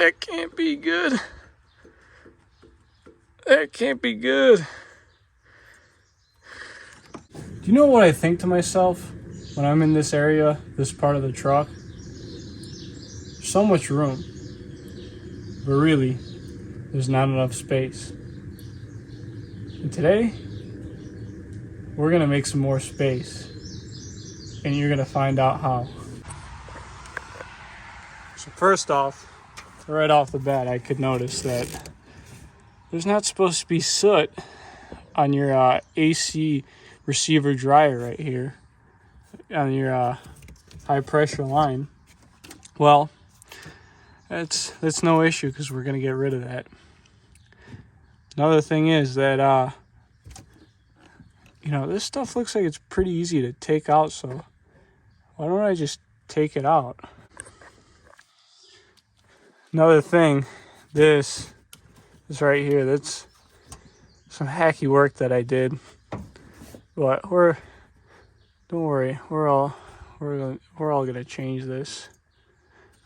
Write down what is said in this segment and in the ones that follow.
That can't be good. That can't be good. Do you know what I think to myself when I'm in this area, this part of the truck? There's so much room, but really, there's not enough space. And today, we're gonna make some more space, and you're gonna find out how. So first off, right off the bat, I could notice that there's not supposed to be soot on your AC receiver dryer right here, on your high pressure line. Well, that's no issue because we're gonna get rid of that. Another thing is that this stuff looks like it's pretty easy to take out, so why don't I just take it out? Another thing, this right here, that's some hacky work that I did, but don't worry, we're all gonna change this.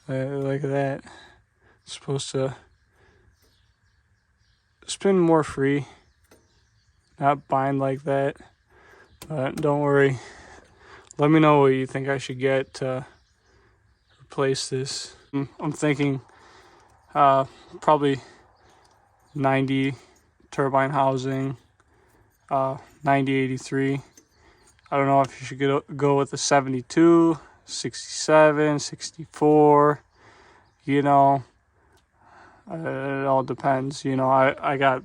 Like that. It's supposed to spin more free, not bind like that. But don't worry. Let me know what you think I should get to replace this. I'm thinking probably 90 turbine housing, 9083. I don't know if you should go with the 72, 67, 64. It all depends. I got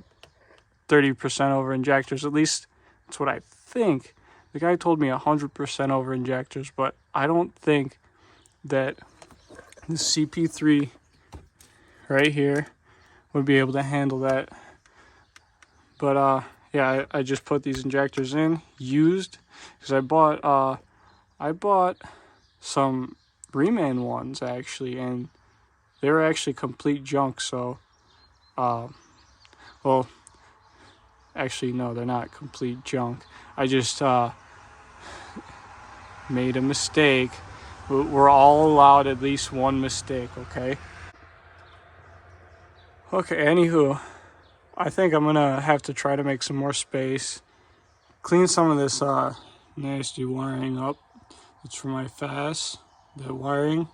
30% over injectors. At least that's what I think. The guy told me 100% over injectors, but I don't think that the CP3 right here would be able to handle that. But yeah, I just put these injectors in used because I bought some Reman ones actually, and they were actually complete junk. So well, actually no, they're not complete junk. I just made a mistake. We're all allowed at least one mistake, okay? Okay, anywho, I think I'm gonna have to try to make some more space, clean some of this nasty wiring up. It's for my FAS, that wiring.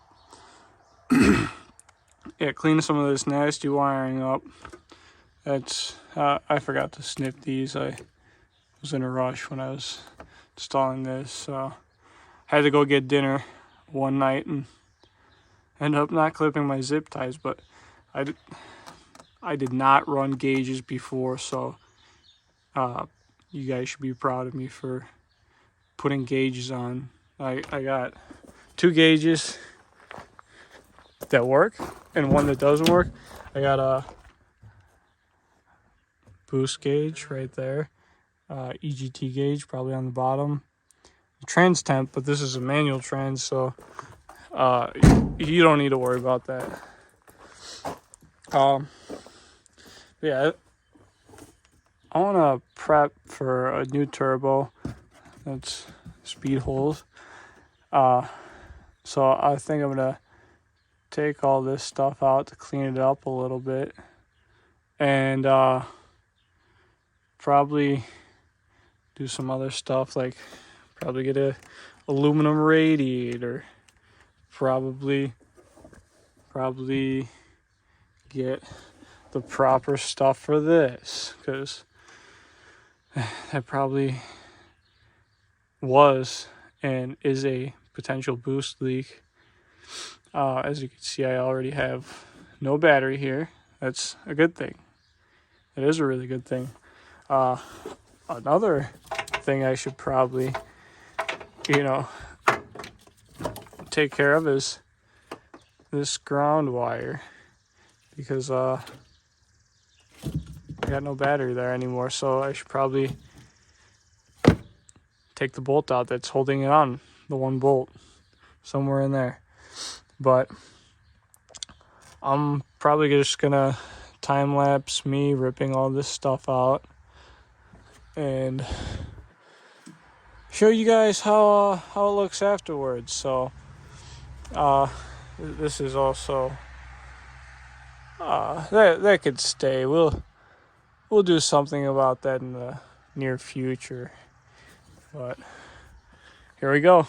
Yeah, clean some of this nasty wiring up. That's I forgot to snip these. I was in a rush when I was installing this, so I had to go get dinner one night and end up not clipping my zip ties. But I did not run gauges before, so you guys should be proud of me for putting gauges on. I got 2 gauges that work and one that doesn't work. I got a boost gauge right there, EGT gauge probably on the bottom, trans temp, but this is a manual trans, so you don't need to worry about that. Yeah, I want to prep for a new turbo. That's speed holes. So I think I'm gonna take all this stuff out to clean it up a little bit, and probably do some other stuff, like probably get a aluminum radiator, probably get the proper stuff for this, because that probably was and is a potential boost leak. As you can see, I already have no battery here. That's a good thing. It is a really good thing. Another thing I should probably, take care of is this ground wire, because I got no battery there anymore, so I should probably take the bolt out that's holding it on, the one bolt, somewhere in there. But I'm probably just gonna time lapse me ripping all this stuff out and show you guys how it looks afterwards. So this is also that could stay. We'll do something about that in the near future. But here we go.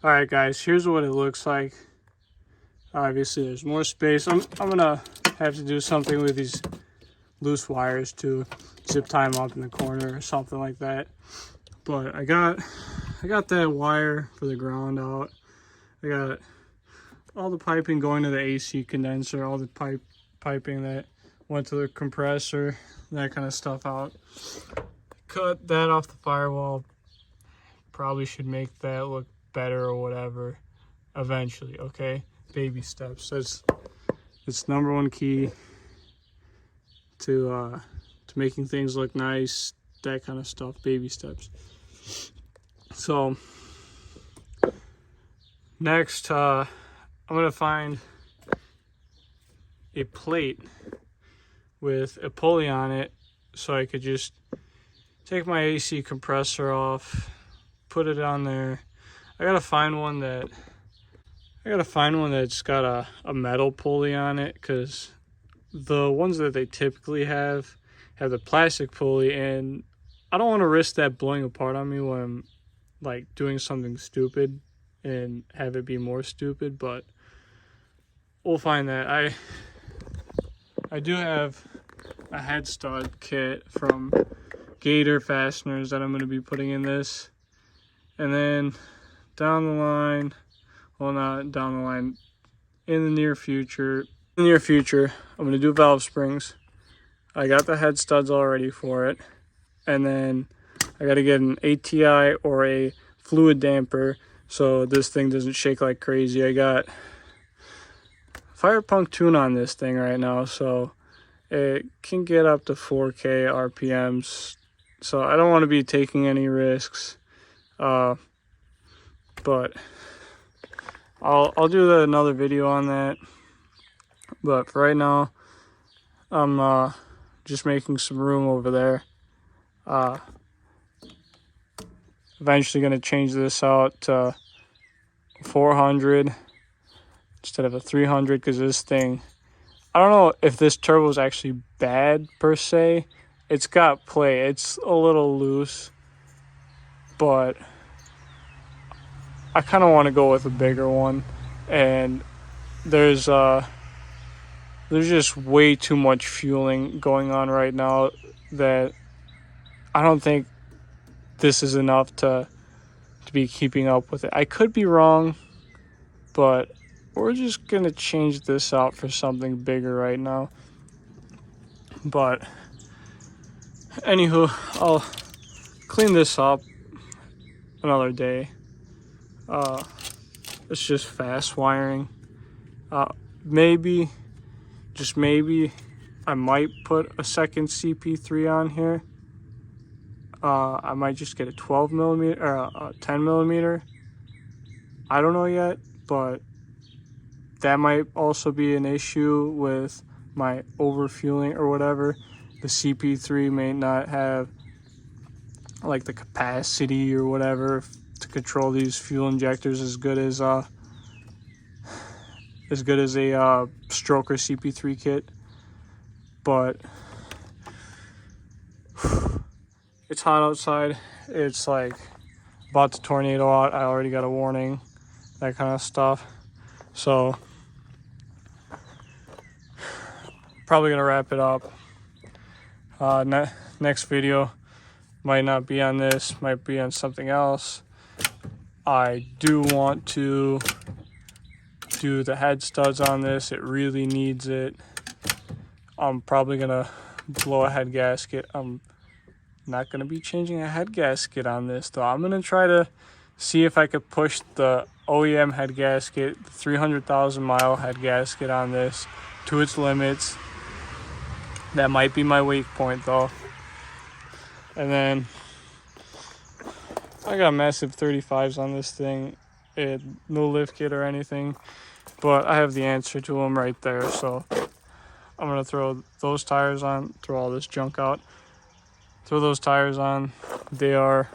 Alright guys, here's what it looks like. Obviously there's more space. I'm gonna have to do something with these loose wires to zip tie them up in the corner or something like that. But I got that wire for the ground out. I got all the piping going to the AC condenser, all the piping that went to the compressor, that kind of stuff out. Cut that off the firewall. Probably should make that look better or whatever eventually, okay? Baby steps. That's number one key to making things look nice, that kind of stuff. Baby steps. So next, I'm gonna find a plate with a pulley on it so I could just take my AC compressor off, put it on there. I gotta find one that's got a metal pulley on it, because the ones that they typically have the plastic pulley, and I don't want to risk that blowing apart on me when I'm like doing something stupid and have it be more stupid. But we'll find that. I do have a head stud kit from Gator Fasteners that I'm going to be putting in this, and then down the line, well, not down the line, in the near future, I'm going to do valve springs. I got the head studs already for it, and then I got to get an ATI or a fluid damper so this thing doesn't shake like crazy. I got Fire Punk tune on this thing right now, so it can get up to 4K RPMs, so I don't want to be taking any risks. But I'll do another video on that. But for right now, I'm just making some room over there. Eventually gonna change this out to 400 instead of a 300, because this thing, I don't know if this turbo is actually bad per se. It's got play. It's a little loose, but I kind of want to go with a bigger one, and there's just way too much fueling going on right now that I don't think this is enough to be keeping up with it. I could be wrong, but we're just gonna change this out for something bigger right now. But anywho, I'll clean this up another day. It's just fast wiring. Maybe, just maybe, I might put a second CP3 on here. I might just get a 12 millimeter or a 10 millimeter. I don't know yet, but that might also be an issue with my overfueling or whatever. The CP3 may not have like the capacity or whatever to control these fuel injectors as good as a stroker CP3 kit. But it's hot outside. It's like about to tornado out. I already got a warning, that kind of stuff. So probably gonna wrap it up. Next video, Might not be on this, might be on something else. I do want to do the head studs on this. It really needs it. I'm probably gonna blow a head gasket. I'm not gonna be changing a head gasket on this though. I'm gonna try to see if I could push the OEM head gasket, the 300,000 mile head gasket on this to its limits. That might be my weak point though. And then I got massive 35s on this thing. No lift kit or anything, but I have the answer to them right there. So I'm gonna throw those tires on, throw all this junk out, throw those tires on. They are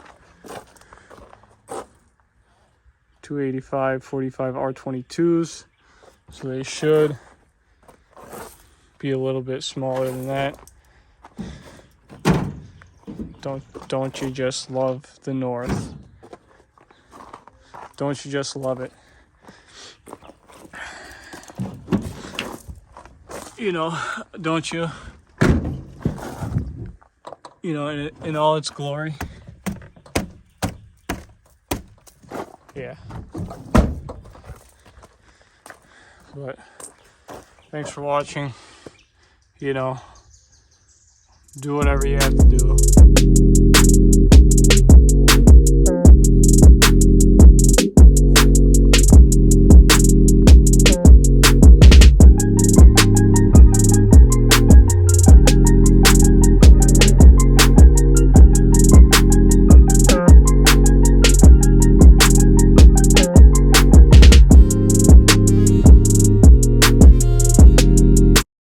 285 45 R22s, so they should be a little bit smaller than that. Don't you just love the North? Don't you just love it? You know, don't you? You know, in all its glory. Yeah. But thanks for watching. You know, do whatever you have to do.